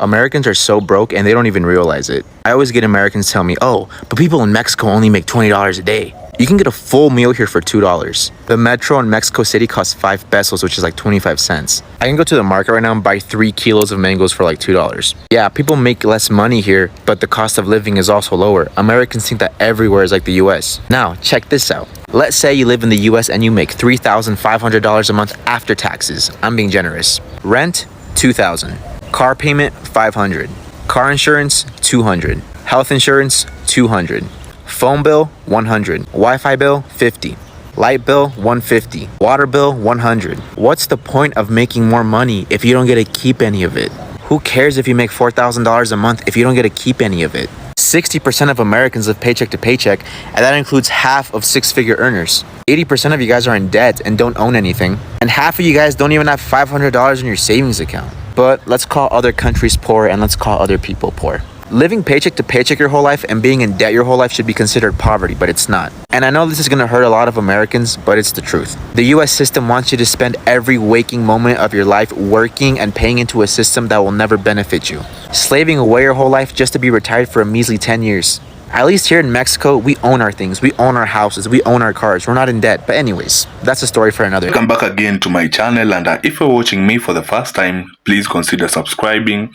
Americans are so broke and they don't even realize it. I always get Americans tell me, oh, but people in Mexico only make $20 a day. You can get a full meal here for $2. The metro in Mexico City costs 5 pesos, which is like 25 cents. I can go to the market right now and buy 3 kilos of mangoes for like $2. Yeah, people make less money here, but the cost of living is also lower. Americans think that everywhere is like the US. Now, check this out. Let's say you live in the US and you make $3,500 a month after taxes. I'm being generous. Rent, $2,000. Car payment, $500. Car insurance, $200. Health insurance, $200. Phone bill, $100. Wi-Fi bill, $50. Light bill, $150. Water bill, $100. What's the point of making more money if you don't get to keep any of it? Who cares if you make $4,000 a month if you don't get to keep any of it? 60% of Americans live paycheck to paycheck, and that includes half of six-figure earners. 80% of you guys are in debt and don't own anything, and half of you guys don't even have $500 in your savings account. But let's call other countries poor and let's call other people poor. Living paycheck to paycheck your whole life and being in debt your whole life should be considered poverty, but it's not. And I know this is gonna hurt a lot of Americans, but it's the truth. The US system wants you to spend every waking moment of your life working and paying into a system that will never benefit you. Slaving away your whole life just to be retired for a measly 10 years. At least here in Mexico, we own our things, we own our houses, we own our cars, we're not in debt. But anyways, that's a story for another. Welcome back again to my channel, and if you're watching me for the first time, please consider subscribing,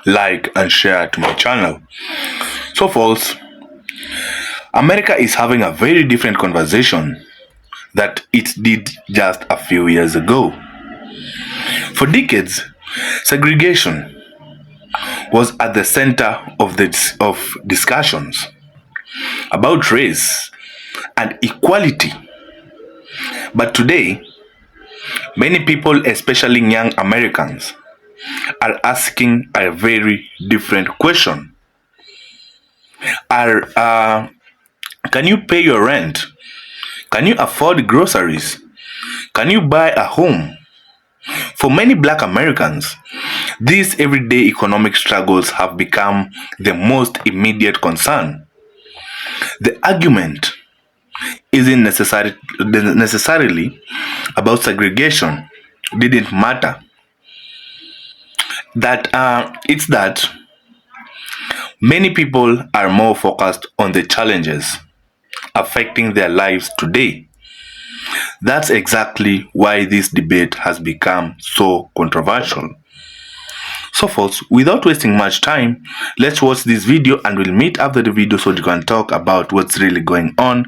like and share to my channel. So folks, America is having a very different conversation that it did just a few years ago. For decades, segregation was at the center of discussions about race and equality. But today, many people, especially young Americans, are asking a very different question. Can you pay your rent? Can you afford groceries? Can you buy a home? For many Black Americans, these everyday economic struggles have become the most immediate concern. The argument isn't necessarily about segregation. Didn't matter. It's that many people are more focused on the challenges affecting their lives today. That's exactly why this debate has become so controversial. So folks, without wasting much time, let's watch this video and we'll meet after the video so we can talk about what's really going on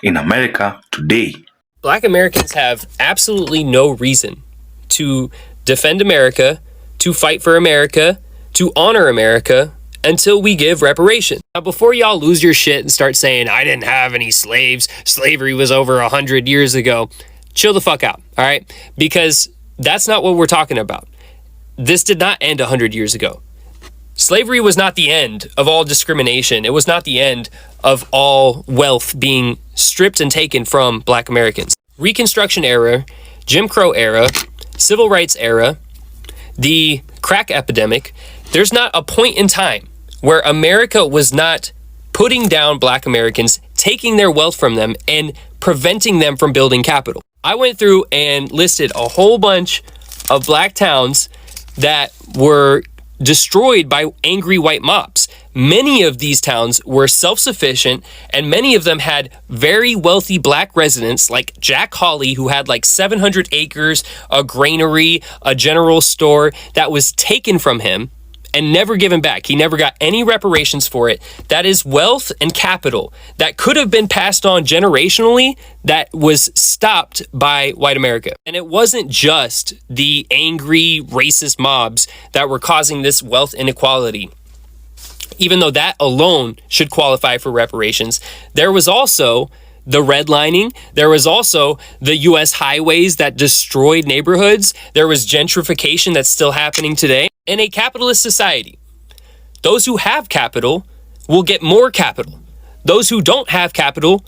in America today. Black Americans have absolutely no reason to defend America, to fight for America, to honor America until we give reparations. Now, before y'all lose your shit and start saying, I didn't have any slaves, slavery was over 100 years ago, chill the fuck out, all right? Because that's not what we're talking about. This did not end 100 years ago. Slavery was not the end of all discrimination. It was not the end of all wealth being stripped and taken from Black Americans. Reconstruction era, Jim Crow era, Civil Rights era, the crack epidemic, there's not a point in time where America was not putting down Black Americans, taking their wealth from them, and preventing them from building capital. I went through and listed a whole bunch of Black towns that were destroyed by angry white mobs. Many of these towns were self-sufficient, and many of them had very wealthy Black residents like Jack Hawley, who had like 700 acres, a granary, a general store that was taken from him and never given back. He never got any reparations for it. That is wealth and capital that could have been passed on generationally that was stopped by white America. And it wasn't just the angry racist mobs that were causing this wealth inequality. Even though that alone should qualify for reparations, there was also the redlining. There was also the U.S. highways that destroyed neighborhoods. There was gentrification that's still happening today. In a capitalist society, those who have capital will get more capital. Those who don't have capital,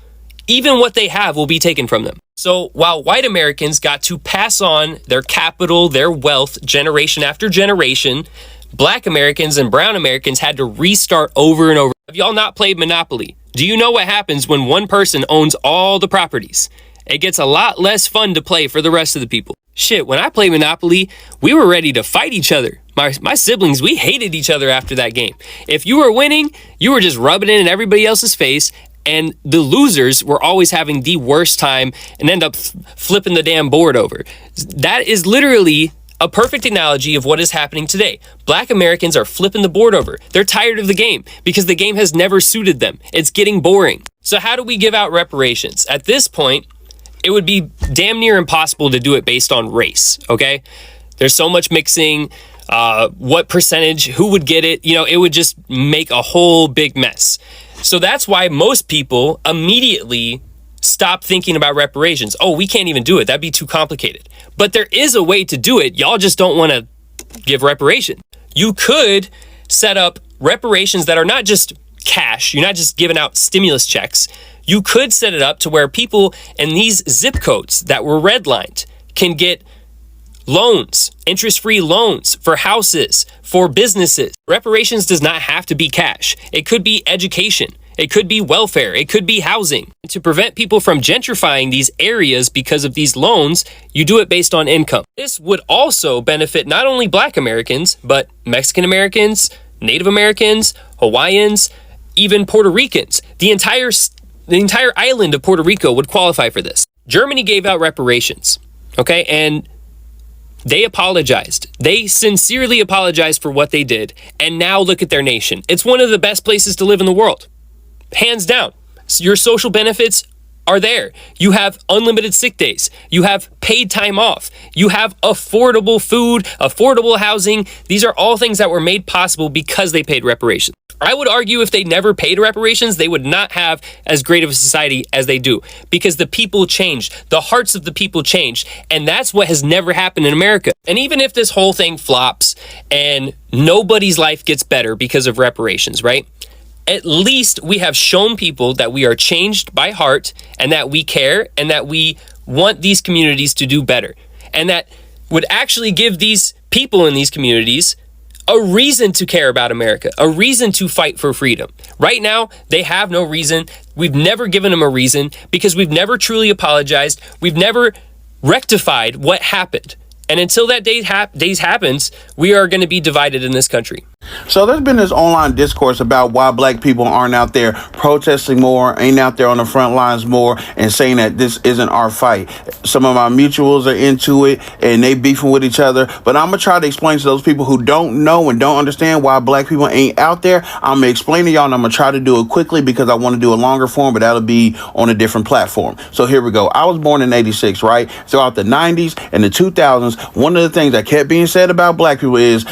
even what they have will be taken from them. So while white Americans got to pass on their capital, their wealth, generation after generation, Black Americans and brown Americans had to restart over and over. Have y'all not played Monopoly? Do you know what happens when one person owns all the properties? It gets a lot less fun to play for the rest of the people. Shit, when I played Monopoly, we were ready to fight each other. My siblings, we hated each other after that game. If you were winning, you were just rubbing it in everybody else's face, and the losers were always having the worst time and end up flipping the damn board over. That is literally a perfect analogy of what is happening today. Black Americans are flipping the board over. They're tired of the game because the game has never suited them. It's getting boring. So how do we give out reparations? At this point, it would be damn near impossible to do it based on race, okay? There's so much mixing, what percentage, who would get it, it would just make a whole big mess. So that's why most people immediately stop thinking about reparations. Oh, we can't even do it. That'd be too complicated. But there is a way to do it. Y'all just don't want to give reparation. You could set up reparations that are not just cash. You're not just giving out stimulus checks. You could set it up to where people in these zip codes that were redlined can get loans, interest-free loans for houses, for businesses. Reparations does not have to be cash. It could be education. It could be welfare. It could be housing. To prevent people from gentrifying these areas because of these loans, you do it based on income. This would also benefit not only Black Americans, but Mexican Americans, Native Americans, Hawaiians, even Puerto Ricans. The entire island of Puerto Rico would qualify for this. Germany gave out reparations, okay? And they apologized. They sincerely apologized for what they did. And now look at their nation. It's one of the best places to live in the world. Hands down. Your social benefits are there. You have unlimited sick days. You have paid time off. You have affordable food, affordable housing. These are all things that were made possible because they paid reparations. I would argue if they never paid reparations, they would not have as great of a society as they do, because the people changed. The hearts of the people changed. And that's what has never happened in America. And even if this whole thing flops and nobody's life gets better because of reparations, right? At least we have shown people that we are changed by heart and that we care and that we want these communities to do better. And that would actually give these people in these communities a reason to care about America, a reason to fight for freedom. Right now, they have no reason. We've never given them a reason because we've never truly apologized. We've never rectified what happened. And until that day happens, we are going to be divided in this country. So there's been this online discourse about why Black people aren't out there protesting more, ain't out there on the front lines more, and saying that this isn't our fight. Some of my mutuals are into it and they beefing with each other. But I'm going to try to explain to those people who don't know and don't understand why Black people ain't out there. I'm going to explain to y'all, and I'm going to try to do it quickly because I want to do a longer form, but that'll be on a different platform. So here we go. I was born in 86, right? Throughout the 90s and the 2000s, one of the things that kept being said about Black people is,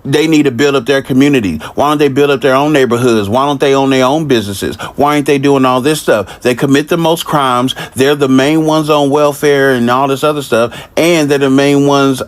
they need to build up their community. Why don't they build up their own neighborhoods? Why don't they own their own businesses? Why ain't they doing all this stuff? They commit the most crimes. They're the main ones on welfare and all this other stuff. And they're the main ones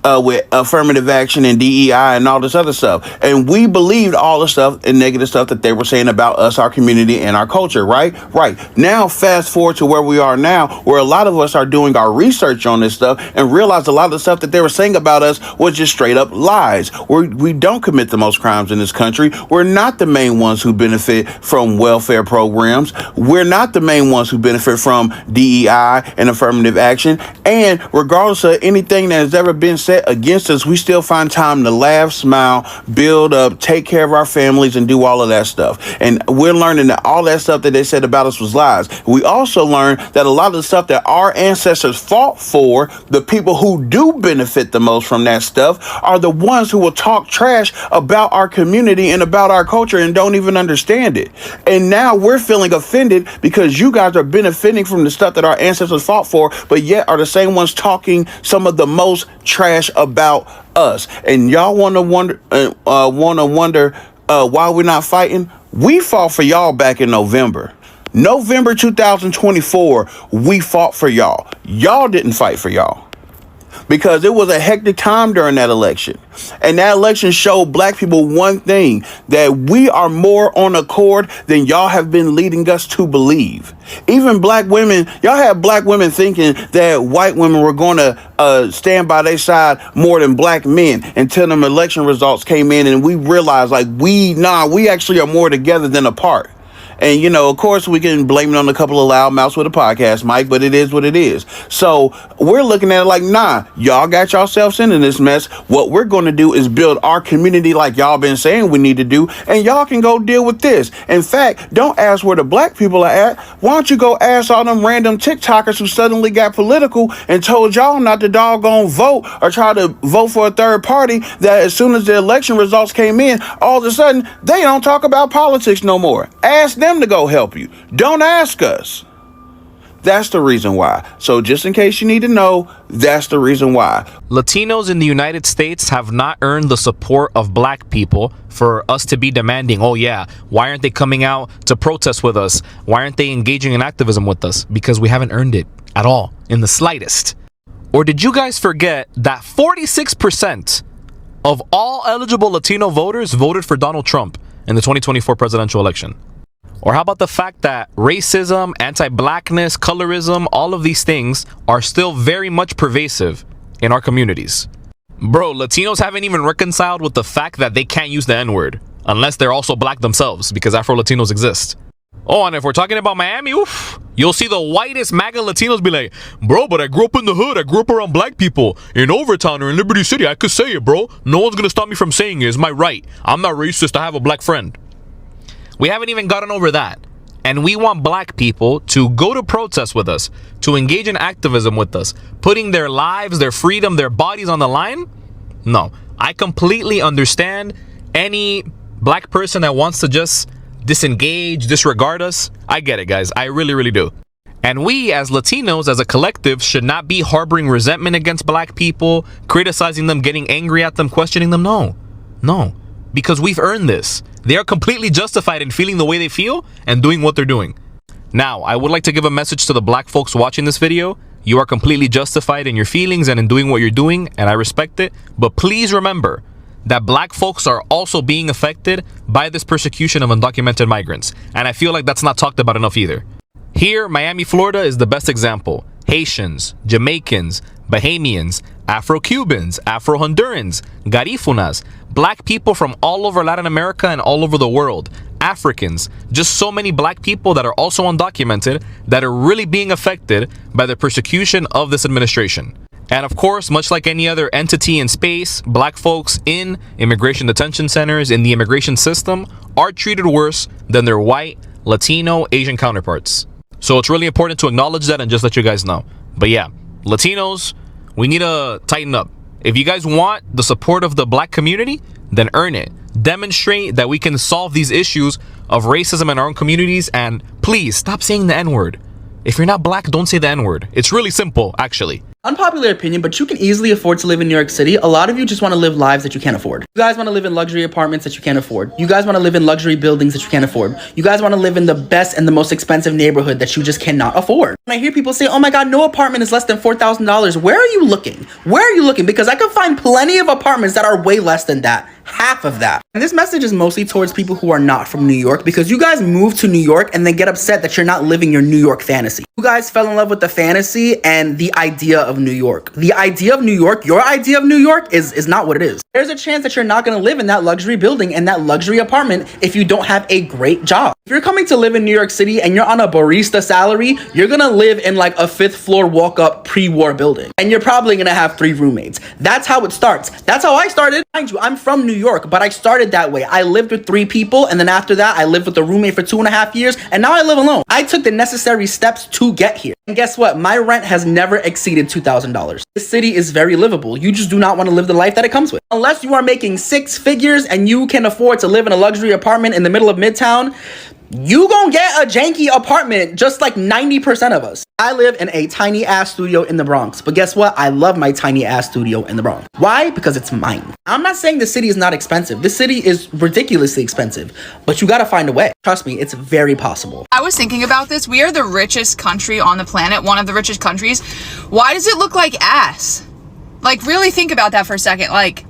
with affirmative action and DEI and all this other stuff. And we believed all the stuff and negative stuff that they were saying about us, our community, and our culture, right? Right. Now, fast forward to where we are now, where a lot of us are doing our research on this stuff and realize a lot of the stuff that they were saying about us was just straight up lies. We don't commit the most crimes in this country. We're not the main ones who benefit from welfare programs. We're not the main ones who benefit from DEI and affirmative action. And regardless of anything that has ever been set against us, we still find time to laugh, smile, build up, take care of our families, and do all of that stuff. And we're learning that all that stuff that they said about us was lies. We also learned that a lot of the stuff that our ancestors fought for, the people who do benefit the most from that stuff, are the ones who will talk trash about our community and about our culture and don't even understand it. And now we're feeling offended because you guys are benefiting from the stuff that our ancestors fought for, but yet are the same ones talking some of the most trash about us. And y'all want to wonder why we're not fighting? We fought for y'all back in November 2024. We fought for y'all. Y'all didn't fight for y'all, because it was a hectic time during that election. And that election showed Black people one thing, that we are more on accord than y'all have been leading us to believe. Even Black women, y'all had Black women thinking that white women were going to stand by their side more than Black men, until them election results came in and we realized, like, we actually are more together than apart. And, of course, we can blame it on a couple of loudmouths with a podcast, Mike, but it is what it is. So we're looking at it like, nah, y'all got yourselves into this mess. What we're going to do is build our community like y'all been saying we need to do, and y'all can go deal with this. In fact, don't ask where the black people are at. Why don't you go ask all them random TikTokers who suddenly got political and told y'all not to doggone vote or try to vote for a third party, that as soon as the election results came in, all of a sudden they don't talk about politics no more. Ask them to go help you. Don't ask us. That's the reason why. So just in case you need to know, that's the reason why. Latinos in the United States have not earned the support of black people for us to be demanding, oh yeah, why aren't they coming out to protest with us? Why aren't they engaging in activism with us? Because we haven't earned it at all, in the slightest. Or did you guys forget that 46% of all eligible Latino voters voted for Donald Trump in the 2024 presidential election? Or how about the fact that racism, anti-blackness, colorism, all of these things are still very much pervasive in our communities? Bro, Latinos haven't even reconciled with the fact that they can't use the N-word unless they're also black themselves, because Afro-Latinos exist. Oh, and if we're talking about Miami, oof, you'll see the whitest MAGA Latinos be like, bro, but I grew up in the hood. I grew up around black people in Overtown or in Liberty City. I could say it, bro. No one's going to stop me from saying it. It's my right. I'm not racist. I have a black friend. We haven't even gotten over that. And we want black people to go to protest with us, to engage in activism with us, putting their lives, their freedom, their bodies on the line? No. I completely understand any black person that wants to just disengage, disregard us. I get it, guys. I really, really do. And we, as Latinos, as a collective, should not be harboring resentment against black people, criticizing them, getting angry at them, questioning them. No. No. Because we've earned this. They are completely justified in feeling the way they feel and doing what they're doing. Now, I would like to give a message to the black folks watching this video. You are completely justified in your feelings and in doing what you're doing, and I respect it. But please remember that black folks are also being affected by this persecution of undocumented migrants. And I feel like that's not talked about enough either. Here, Miami, Florida is the best example. Haitians, Jamaicans, Bahamians, Afro-Cubans, Afro-Hondurans, Garifunas, black people from all over Latin America and all over the world, Africans, just so many black people that are also undocumented that are really being affected by the persecution of this administration. And of course, much like any other entity in space, black folks in immigration detention centers, in the immigration system, are treated worse than their white, Latino, Asian counterparts. So it's really important to acknowledge that and just let you guys know. But yeah, Latinos, we need to tighten up. If you guys want the support of the black community, then earn it. Demonstrate that we can solve these issues of racism in our own communities, and please stop saying the N-word. If you're not black, don't say the N-word. It's really simple, actually. Unpopular opinion, but you can easily afford to live in New York City. A lot of you just want to live lives that you can't afford. You guys want to live in luxury apartments that you can't afford. You guys want to live in luxury buildings that you can't afford. You guys want to live in the best and the most expensive neighborhood that you just cannot afford. When I hear people say, oh my God, no apartment is less than $4,000. Where are you looking? Where are you looking? Because I can find plenty of apartments that are way less than that. Half of that. And this message is mostly towards people who are not from New York, because you guys move to New York and then get upset that you're not living your New York fantasy. You guys fell in love with the fantasy and the idea of New York. The idea of New York, your idea of New York is not what it is. There's a chance that you're not going to live in that luxury building and that luxury apartment if you don't have a great job. If you're coming to live in New York City and you're on a barista salary, you're going to live in like a 5th floor walk-up pre-war building. And you're probably going to have 3 roommates. That's how it starts. That's how I started. Mind you, I'm from New York, but I started that way. I lived with 3 people, and then after that, I lived with a roommate for 2.5 years, and now I live alone. I took the necessary steps to get here. And guess what? My rent has never exceeded $2,000. This city is very livable. You just do not want to live the life that it comes with. Unless you are making 6 figures and you can afford to live in a luxury apartment in the middle of Midtown, you gonna get a janky apartment just like 90% of us. I live in a tiny ass studio in the Bronx, but guess what? I love my tiny ass studio in the Bronx. Why? Because it's mine. I'm not saying the city is not expensive. This city is ridiculously expensive, but you gotta find a way. Trust me, it's very possible. I was thinking about this. We are the richest country on the planet, one of the richest countries. Why does it look like ass? Like, really think about that for a second. Like,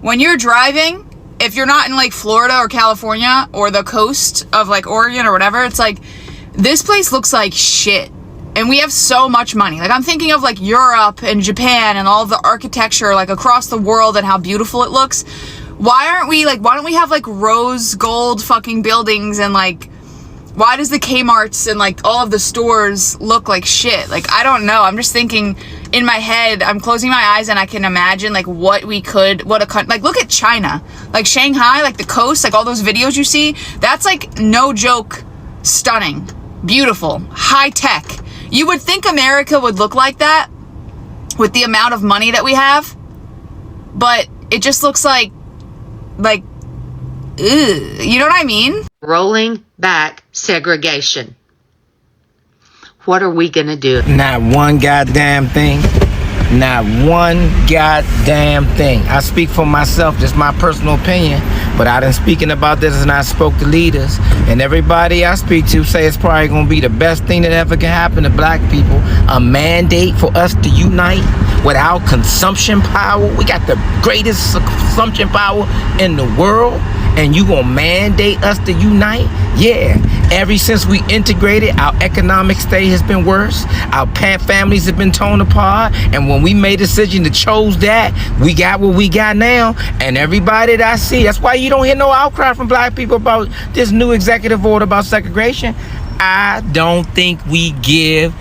when you're driving, if you're not in like Florida or California or the coast of like Oregon or whatever, it's like, this place looks like shit. And we have so much money. Like, I'm thinking of like Europe and Japan and all of the architecture like across the world and how beautiful it looks. Why don't we have like rose gold fucking buildings and like Why does the Kmart's and like all of the stores look like shit? Like, I don't know. I'm just thinking in my head, I'm closing my eyes and I can imagine like like look at China, like Shanghai, like the coast, like all those videos you see. That's like no joke, stunning, beautiful, high tech. You would think America would look like that with the amount of money that we have, but it just looks like, ugh, you know what I mean? Rolling back segregation. What are we gonna do? Not one goddamn thing. Not one goddamn thing. I speak for myself, just my personal opinion, but I done speaking about this and I spoke to leaders, and everybody I speak to say it's probably gonna be the best thing that ever can happen to black people. A mandate for us to unite with our consumption power. We got the greatest consumption power in the world, and you gonna mandate us to unite? Yeah. Ever since we integrated, our economic state has been worse. Our families have been torn apart. And when we made a decision to chose that, we got what we got now. And everybody that I see, that's why you don't hear no outcry from black people about this new executive order about segregation. I don't think we give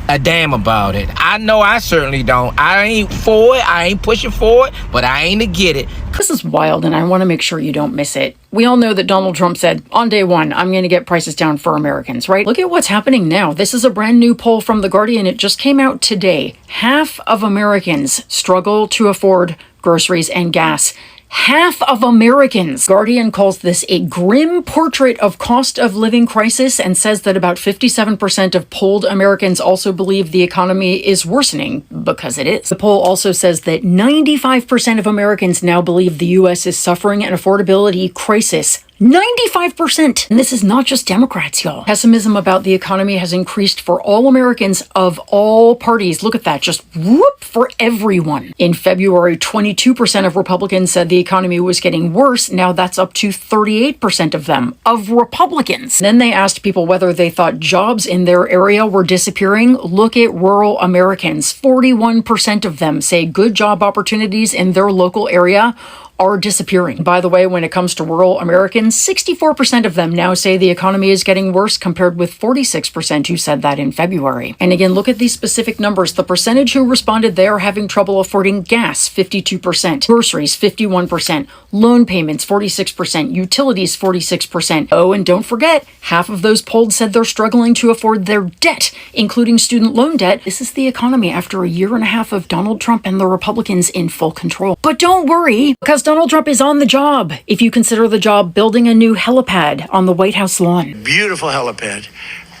a damn about it. I know I certainly don't. I ain't for it. I ain't pushing for it, but I ain't to get it. This is wild, and I want to make sure you don't miss it. We all know that Donald Trump said, on day one, I'm going to get prices down for Americans, right? Look at what's happening now. This is a brand new poll from The Guardian. It just came out today. Half of Americans struggle to afford groceries and gas. Half of Americans. Guardian calls this a grim portrait of cost of living crisis and says that about 57% of polled Americans also believe the economy is worsening, because it is. The poll also says that 95% of Americans now believe the U.S. is suffering an affordability crisis. 95%! And this is not just Democrats, y'all. Pessimism about the economy has increased for all Americans of all parties. Look at that, just whoop, for everyone. In February, 22% of Republicans said the economy was getting worse. Now that's up to 38% of them, of Republicans. Then they asked people whether they thought jobs in their area were disappearing. Look at rural Americans. 41% of them say good job opportunities in their local area are disappearing. By the way, when it comes to rural Americans, 64% of them now say the economy is getting worse, compared with 46% who said that in February. And again, look at these specific numbers. The percentage who responded they are having trouble affording gas, 52%, groceries, 51%, loan payments, 46%, utilities, 46%. Oh, and don't forget, half of those polled said they're struggling to afford their debt, including student loan debt. This is the economy after a year and a half of Donald Trump and the Republicans in full control. But don't worry, because Donald Trump is on the job, if you consider the job building a new helipad on the White House lawn. Beautiful helipad.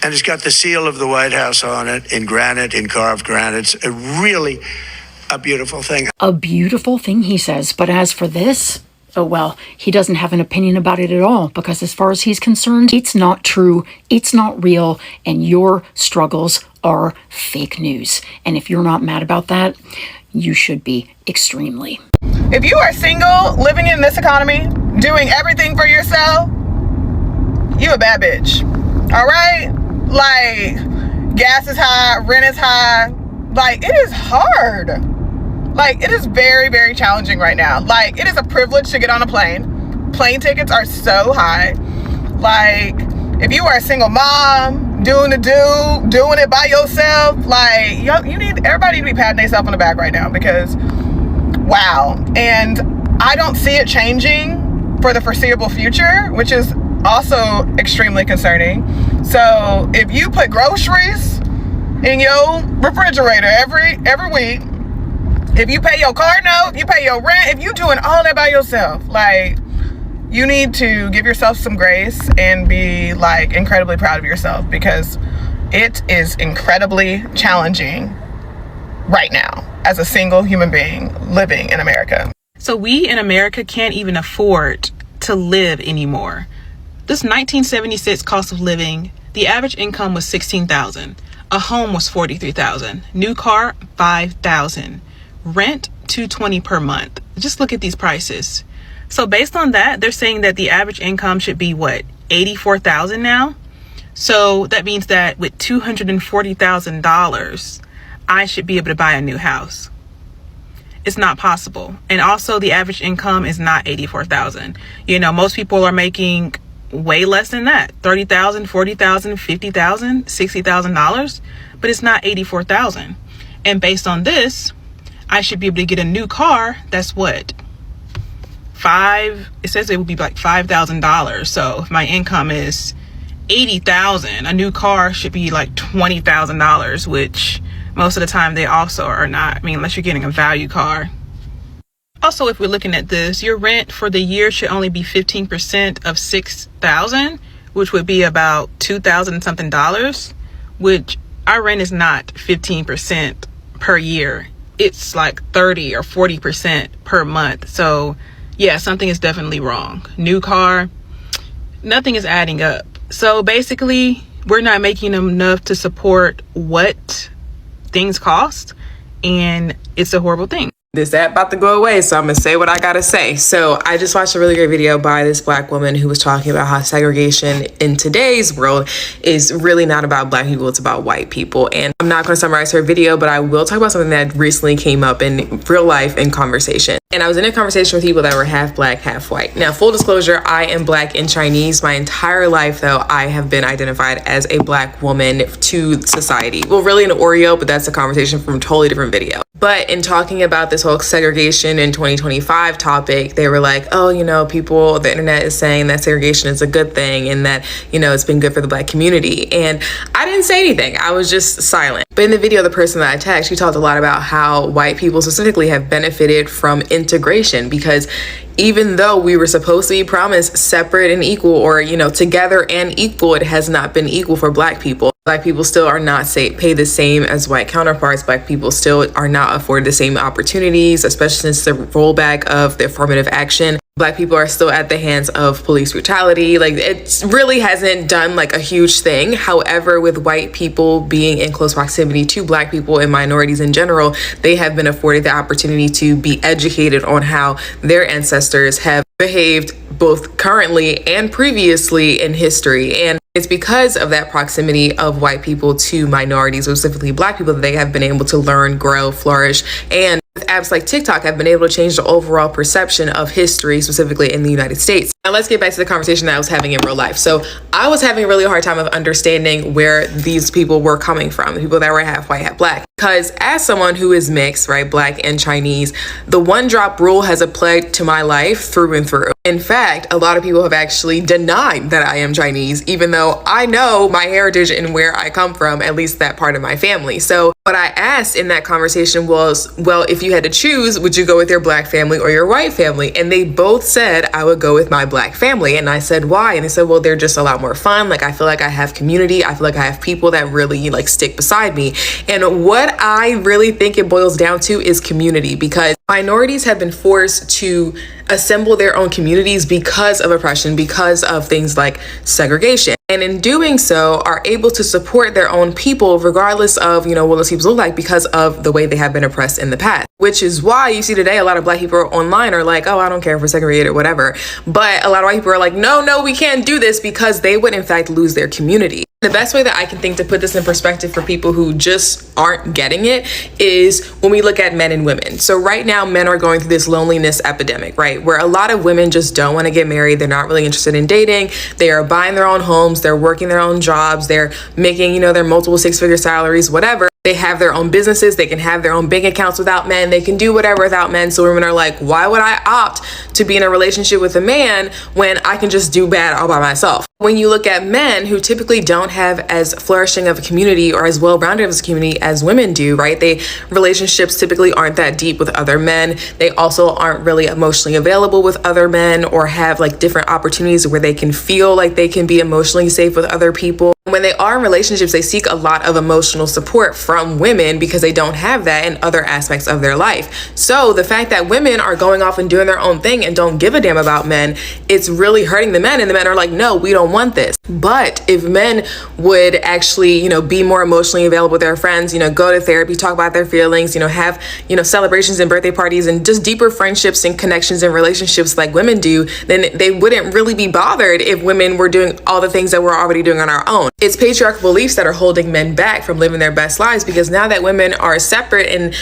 And it's got the seal of the White House on it in granite, in carved granite. It's really a beautiful thing. A beautiful thing, he says. But as for this, oh well, he doesn't have an opinion about it at all, because as far as he's concerned, it's not true, it's not real, and your struggles are fake news. And if you're not mad about that, you should be extremely. If you are single, living in this economy, doing everything for yourself, you a bad bitch. All right? Like, gas is high, rent is high. Like, it is hard. Like, it is very, very challenging right now. Like, it is a privilege to get on a plane. Plane tickets are so high. Like, if you are a single mom, doing it by yourself, like, you need everybody to be patting themselves on the back right now, because wow. And I don't see it changing for the foreseeable future, which is also extremely concerning. So if you put groceries in your refrigerator every week, if you pay your car note, you pay your rent, if you doing all that by yourself, like, you need to give yourself some grace and be like incredibly proud of yourself, because it is incredibly challenging right now as a single human being living in America. So we in America can't even afford to live anymore. This 1976 cost of living, the average income was $16,000. A home was $43,000. New car, $5,000. Rent, $220 per month. Just look at these prices. So based on that, they're saying that the average income should be what, $84,000 now? So that means that with $240,000, I should be able to buy a new house. It's not possible. And also the average income is not $84,000. You know, most people are making way less than that, $30,000, $40,000, $50,000, $60,000, but it's not $84,000. And based on this, I should be able to get a new car. That's what, it says it would be like $5,000. So if my income is $80,000, a new car should be like $20,000, which most of the time they also are not. I mean, unless you're getting a value car. Also, if we're looking at this, your rent for the year should only be 15% of $6,000, which would be about $2,000 something dollars, which our rent is not 15% per year. It's like 30 or 40% per month. So yeah, something is definitely wrong. New car, nothing is adding up. So basically, we're not making enough to support what things cost, and it's a horrible thing. This app about to go away, so I'm gonna say what I gotta say. So I just watched a really great video by this black woman who was talking about how segregation in today's world is really not about black people, it's about white people. And I'm not gonna summarize her video, but I will talk about something that recently came up in real life in conversation. And I was in a conversation with people that were half black, half white. Now, full disclosure, I am black and Chinese. My entire life, though, I have been identified as a black woman to society. Well, really an Oreo, but that's a conversation from a totally different video. But in talking about this whole segregation in 2025 topic, they were like, oh, you know, the internet is saying that segregation is a good thing and that, you know, it's been good for the black community. And I didn't say anything. I was just silent. But in the video, the person that I tagged, she talked a lot about how white people specifically have benefited from integration, because even though we were supposed to be promised separate and equal, or, you know, together and equal, it has not been equal for black people. Black people still are not paid the same as white counterparts. Black people still are not afforded the same opportunities, especially since the rollback of the affirmative action. Black people are still at the hands of police brutality. Like, it really hasn't done like a huge thing. However, with white people being in close proximity to black people and minorities in general, they have been afforded the opportunity to be educated on how their ancestors have behaved both currently and previously in history. And it's because of that proximity of white people to minorities, specifically black people, that they have been able to learn, grow, flourish, and with apps like TikTok have been able to change the overall perception of history, specifically in the United States. Now let's get back to the conversation that I was having in real life. So I was having a really hard time of understanding where these people were coming from, the people that were half white, half black. Because as someone who is mixed, right, black and Chinese, the one drop rule has applied to my life through and through. In fact, a lot of people have actually denied that I am Chinese, even though I know my heritage and where I come from, at least that part of my family. So what I asked in that conversation was, well, if you had to choose, would you go with your black family or your white family? And they both said I would go with my black family. And I said, why? And they said, well, they're just a lot more fun. Like, I feel like I have community. I feel like I have people that really like stick beside me. And what I really think it boils down to is community, because minorities have been forced to assemble their own communities because of oppression, because of things like segregation. And in doing so, are able to support their own people regardless of, you know, what those people look like, because of the way they have been oppressed in the past. Which is why you see today a lot of black people online are like, oh, I don't care if we're segregated or whatever. But a lot of white people are like, no, we can't do this, because they would in fact lose their community. The best way that I can think to put this in perspective for people who just aren't getting it is when we look at men and women. So right now, men are going through this loneliness epidemic, right? Where a lot of women just don't want to get married. They're not really interested in dating. They are buying their own homes. They're working their own jobs. They're making, you know, their multiple six-figure salaries, whatever. They have their own businesses. They can have their own bank accounts without men. They can do whatever without men. So women are like, why would I opt to be in a relationship with a man when I can just do bad all by myself? When you look at men who typically don't have as flourishing of a community or as well-rounded of a community as women do, right? Relationships typically aren't that deep with other men. They also aren't really emotionally available with other men, or have like different opportunities where they can feel like they can be emotionally safe with other people. When they are in relationships, they seek a lot of emotional support from women because they don't have that in other aspects of their life. So the fact that women are going off and doing their own thing and don't give a damn about men, it's really hurting the men. And the men are like, no, we don't want this. But if men would actually, you know, be more emotionally available with their friends, you know, go to therapy, talk about their feelings, you know, have, you know, celebrations and birthday parties and just deeper friendships and connections and relationships like women do, then they wouldn't really be bothered if women were doing all the things that we're already doing on our own. It's patriarchal beliefs that are holding men back from living their best lives, because now that women are separate and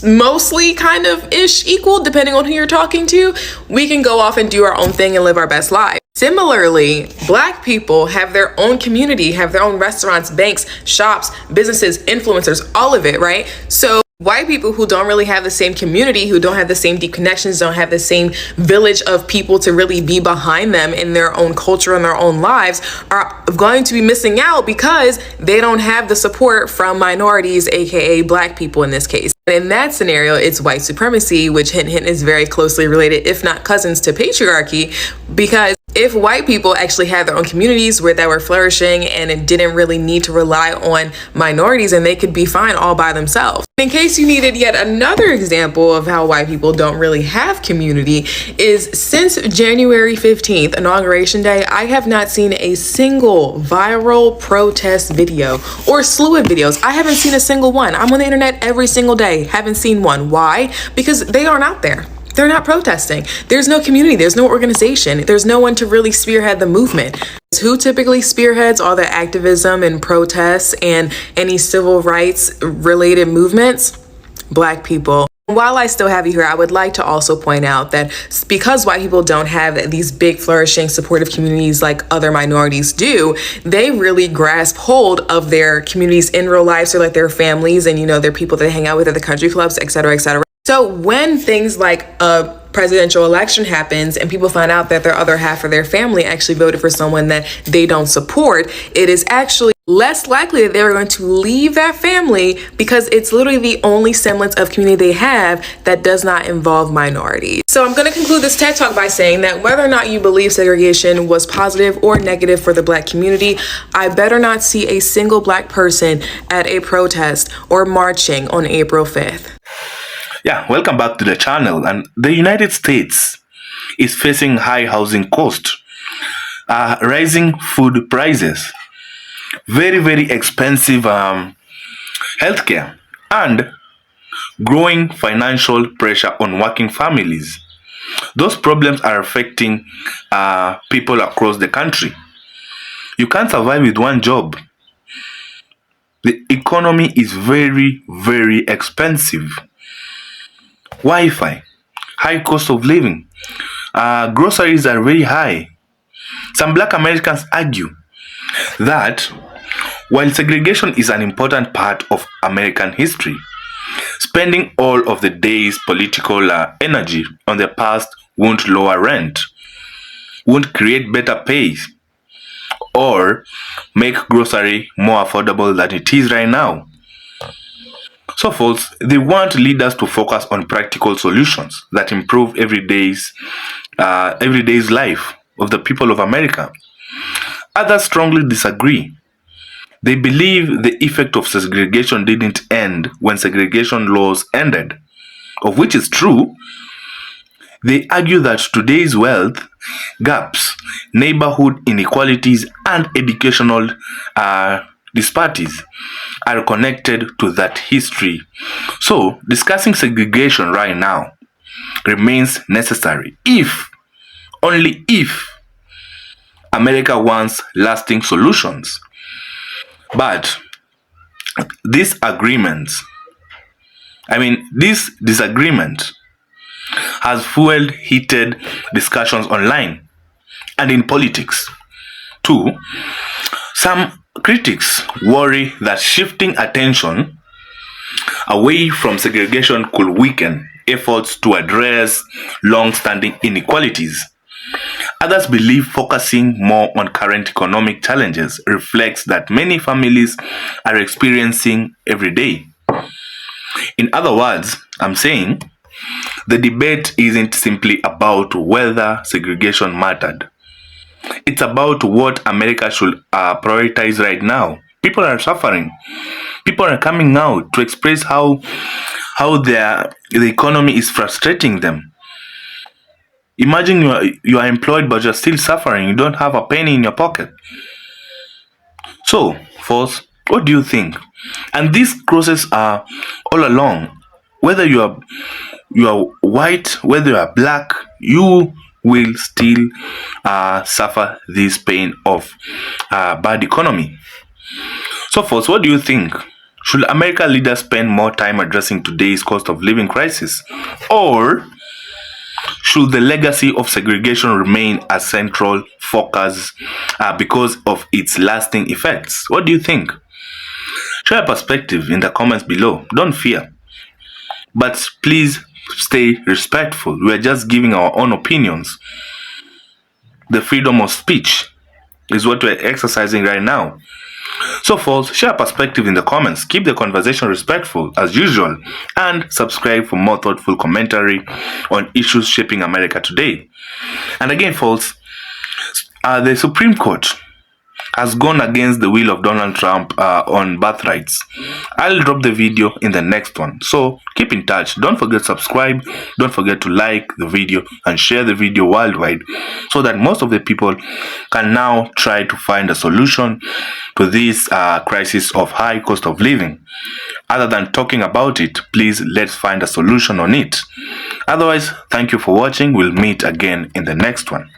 mostly kind of ish equal, depending on who you're talking to, we can go off and do our own thing and live our best lives. Similarly, Black people have their own community, have their own restaurants, banks, shops, businesses, influencers, all of it, right? So white people who don't really have the same community, who don't have the same deep connections, don't have the same village of people to really be behind them in their own culture and their own lives, are going to be missing out because they don't have the support from minorities, aka Black people in this case. In that scenario, it's white supremacy, which hint hint is very closely related, if not cousins, to patriarchy, because if white people actually had their own communities where that were flourishing and it didn't really need to rely on minorities, and they could be fine all by themselves. In case you needed yet another example of how white people don't really have community, is since January 15th, Inauguration Day, I have not seen a single viral protest video or slew of videos. I haven't seen a single one. I'm on the internet every single day, haven't seen one. Why? Because they aren't out there. They're not protesting. There's no community. There's no organization. There's no one to really spearhead the movement. Who typically spearheads all the activism and protests and any civil rights related movements? Black people. While I still have you here, I would like to also point out that because white people don't have these big, flourishing, supportive communities like other minorities do, they really grasp hold of their communities in real life, so like their families and, you know, their people that hang out with at the country clubs, et cetera, et cetera. So when things like a presidential election happens and people find out that their other half of their family actually voted for someone that they don't support, it is actually less likely that they're going to leave that family, because it's literally the only semblance of community they have that does not involve minorities. So I'm going to conclude this TED Talk by saying that whether or not you believe segregation was positive or negative for the Black community, I better not see a single Black person at a protest or marching on April 5th. Yeah, welcome back to the channel. And the United States is facing high housing costs, rising food prices, very expensive healthcare, and growing financial pressure on working families. Those problems are affecting people across the country. You can't survive with one job. The economy is very expensive. Wi-Fi, high cost of living, groceries are very high. Some Black Americans argue that while segregation is an important part of American history, spending all of the day's political energy on the past won't lower rent, won't create better pay, or make grocery more affordable than it is right now. So folks, they want leaders to focus on practical solutions that improve everyday's life of the people of America. Others strongly disagree. They believe the effect of segregation didn't end when segregation laws ended, of which is true. They argue that today's wealth gaps, neighborhood inequalities, and educational disparities are connected to that history. So, discussing segregation right now remains necessary if, only if, America wants lasting solutions. But this disagreement has fueled heated discussions online and in politics. Too, some critics worry that shifting attention away from segregation could weaken efforts to address long-standing inequalities. Others believe focusing more on current economic challenges reflects that many families are experiencing every day. In other words, I'm saying the debate isn't simply about whether segregation mattered. It's about what America should prioritize right now. People are suffering. People are coming out to express how the economy is frustrating them. Imagine you are employed but you're still suffering. You don't have a penny in your pocket. So, folks, what do you think? And these crosses are all along. Whether you are white, whether you are black, you will still suffer this pain of bad economy. So, folks, what do you think? Should American leaders spend more time addressing today's cost of living crisis? Or should the legacy of segregation remain a central focus because of its lasting effects? What do you think? Share a perspective in the comments below. Don't fear. But please stay respectful. We are just giving our own opinions. The freedom of speech is what we're exercising right now. So, folks, share a perspective in the comments. Keep the conversation respectful as usual, and subscribe for more thoughtful commentary on issues shaping America today. And again, folks, the Supreme Court has gone against the will of Donald Trump on birthrights. I'll drop the video in the next one. So keep in touch. Don't forget to subscribe. Don't forget to like the video and share the video worldwide so that most of the people can now try to find a solution to this crisis of high cost of living. Other than talking about it, please let's find a solution on it. Otherwise, thank you for watching. We'll meet again in the next one.